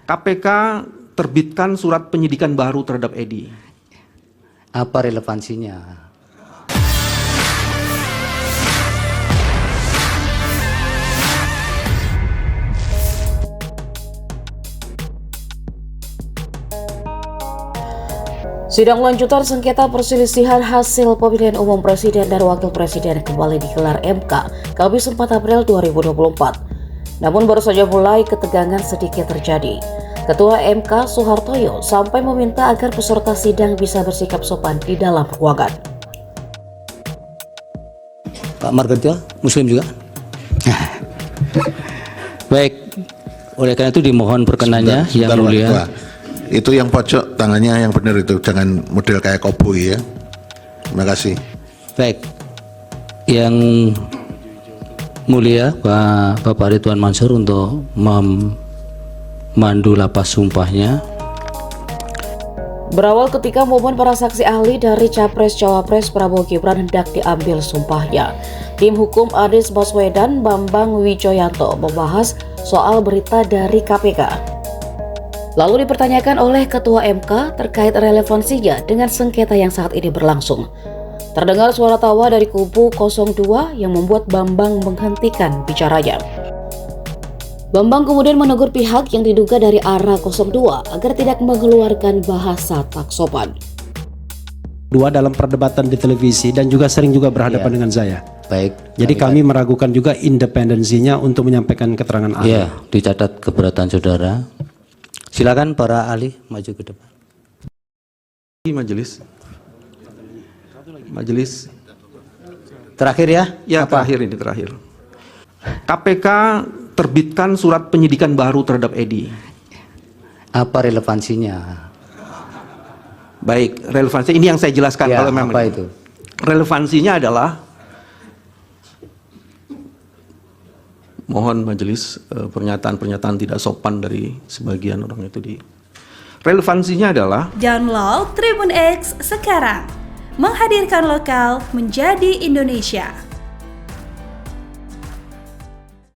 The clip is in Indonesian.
KPK terbitkan surat penyidikan baru terhadap Edi. Apa relevansinya? Sidang lanjutan sengketa perselisihan hasil pemilihan umum presiden dan wakil presiden kembali digelar MK Kamis 4 April 2024. Namun baru saja mulai ketegangan sedikit terjadi. Ketua MK Soehartoyo sampai meminta agar peserta sidang bisa bersikap sopan di dalam ruangan. Pak Margarito, Muslim juga? Baik, oleh karena itu dimohon perkenannya yang mulia. Ketua. Itu yang pojok tangannya yang benar itu, jangan model kayak koboi ya. Terima kasih. Baik, yang mulia Bapak Ridwan Mansur untuk memandu lapas sumpahnya. Berawal ketika momen para saksi ahli dari Capres-Cawapres Prabowo Gibran hendak diambil sumpahnya, tim hukum Anies Baswedan Bambang Wijoyanto membahas soal berita dari KPK. Lalu dipertanyakan oleh Ketua MK terkait relevansinya dengan sengketa yang saat ini berlangsung. Terdengar suara tawa dari kubu 02 yang membuat Bambang menghentikan bicaranya. Bambang kemudian menegur pihak yang diduga dari arah 02 agar tidak mengeluarkan bahasa tak sopan. Dua dalam perdebatan di televisi dan juga sering juga berhadapan dengan saya. Baik. Jadi kami meragukan juga independensinya untuk menyampaikan keterangan ahli. Ya, dicatat keberatan saudara. Silakan para ahli maju ke depan. Majelis. Terakhir ya? Ya, terakhir ini terakhir. KPK terbitkan surat penyidikan baru terhadap Edi. Apa relevansinya? Baik, relevansi ini yang saya jelaskan Ya, kalau memang apa itu? Relevansinya adalah mohon majelis pernyataan-pernyataan tidak sopan dari sebagian orang itu relevansinya adalah Download Tribun X sekarang, menghadirkan lokal menjadi Indonesia.